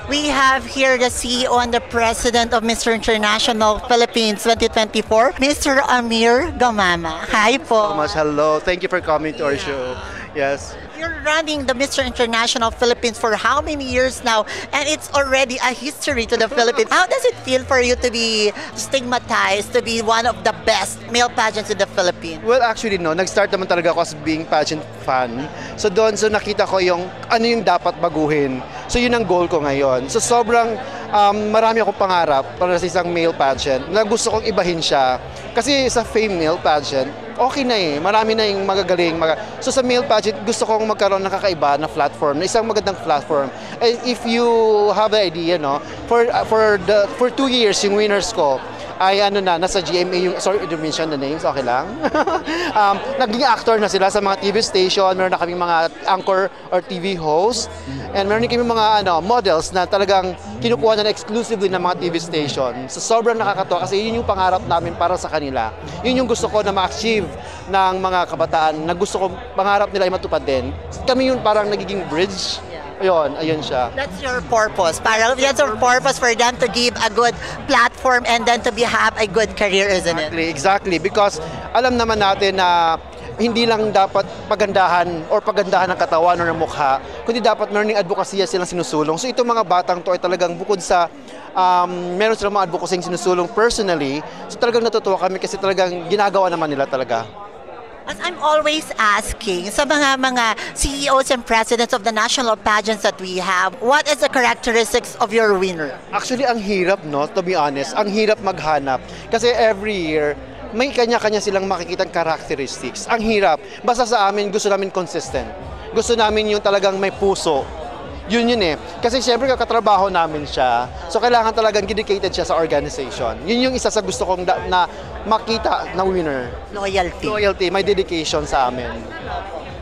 We have here the CEO and the President of Mr. International Philippines 2024, Mr. Amir Gamama. Hi po. Thomas, hello. Thank you for coming to our show. Yes. You're running the Mr. International Philippines for how many years now? And it's already a history to the Philippines. How does it feel for you to be stigmatized, to be one of the best male pageants in the Philippines? Well, actually, no. Nag-start naman talaga ako as being pageant fan. So doon, nakita ko yung ano yung dapat baguhin. So yun ang goal ko ngayon. So sobrang marami akong pangarap para sa isang male pageant na gusto kong ibahin siya. Kasi sa female pageant, okay na eh. Marami na yung magagaling. So sa male pageant, gusto kong magkaroon ng kakaiba na platform, na isang magandang platform. If you have the idea, no, for 2 years, yung winners ko, ay nasa GMA yung, sorry to mention the names, okay lang. Naging actor na sila sa mga TV station, meron na kaming mga anchor or TV host, and meron din kaming mga models na talagang kinukuha na exclusively ng mga TV station. So sobrang nakakatuwa kasi yun yung pangarap namin para sa kanila. Yun yung gusto ko na ma-achieve ng mga kabataan, na gusto ko pangarap nila ay matupad din. Kami yun parang nagiging bridge. Ayun siya. That's your purpose. Parang that's your purpose for them to give a good platform and then to have a good career, isn't it? Exactly. Because alam naman natin na hindi lang dapat pagandahan ng katawan o ng mukha, kundi dapat meron ng advokasya silang sinusulong. So itong mga batang to ay talagang bukod sa meron silang mga advocacy sinusulong personally, so talagang natutuwa kami kasi talagang ginagawa naman nila talaga. As I'm always asking sa mga CEOs and presidents of the national pageants that we have, what is the characteristics of your winner? Actually, ang hirap, no? To be honest, ang hirap maghanap. Kasi every year, may kanya-kanya silang makikitang characteristics. Ang hirap. Basta sa amin, gusto namin consistent. Gusto namin yung talagang may puso. Yun eh. Kasi syempre kakatrabaho namin siya. So kailangan talagang dedicated siya sa organization. Yun yung isa sa gusto kong na makita na winner. Loyalty, may dedication sa amin.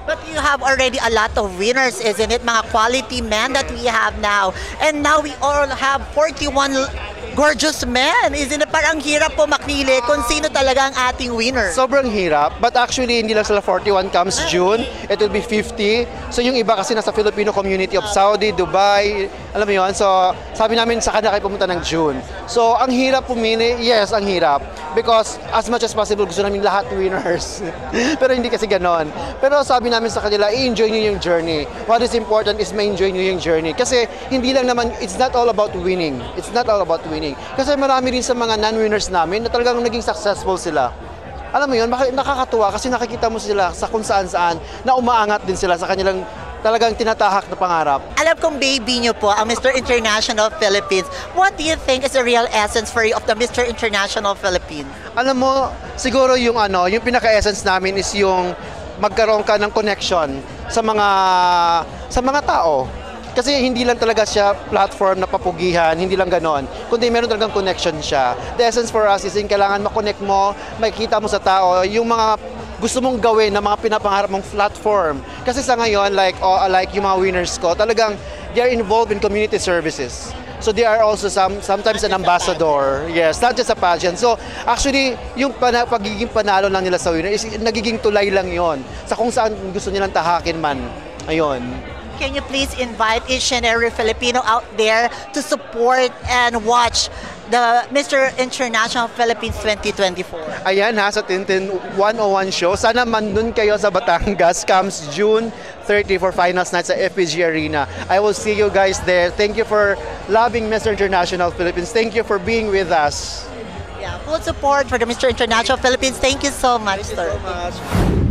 But you have already a lot of winners, isn't it? Mga quality men that we have now. And now we all have 41 gorgeous men. Isn't it? Parang hirap po makili kung sino talaga ang ating winner. Sobrang hirap. But actually, hindi lang sila 41 comes June. It will be 50. So yung iba kasi nasa Filipino community of Saudi, Dubai. Alam mo yun? So sabi namin sa kanila kayo pumunta ng June. So ang hirap pumili. Yes, ang hirap. Because as much as possible, gusto namin lahat winners. Pero hindi kasi ganon. Pero sabi namin sa kanila, i-enjoy nyo yung journey. What is important is ma-enjoy nyo yung journey. Kasi hindi lang naman, it's not all about winning. It's not all about winning. Kasi marami rin sa mga non-winners namin na talagang naging successful sila. Alam mo yun, nakakatuwa kasi nakikita mo sila sa kung saan-saan na umaangat din sila sa kanilang talagang tinatahak na pangarap. Alam kong baby nyo po, ang Mr. International Philippines. What do you think is the real essence for you of the Mr. International Philippines? Alam mo, siguro yung yung pinaka-essence namin is yung magkaroon ka ng connection sa mga tao. Kasi hindi lang talaga siya platform na papugihan, hindi lang ganon. Kundi meron talagang connection siya. The essence for us is yung kailangan makonect mo, makikita mo sa tao, yung mga gusto mong gawin na mga pinapangarap mong platform. Kasi sa ngayon, like yung mga winners ko, talagang they are involved in community services. So they are also sometimes an ambassador. Yes, not just a pageant. So actually, yung pagiging panalo lang nila sa winner is nagiging tulay lang yon sa kung saan gusto nilang tahakin man. Ayun. Can you please invite each and every Filipino out there to support and watch the Mr. International Philippines 2024? Ayan sa Tintin 101 show. Sana mandun kayo sa Batangas comes June 30 for finals night sa FPG Arena. I will see you guys there. Thank you for loving Mr. International Philippines. Thank you for being with us. Yeah, full support for the Mr. International Philippines. Thank you so much, sir. Thank you so much.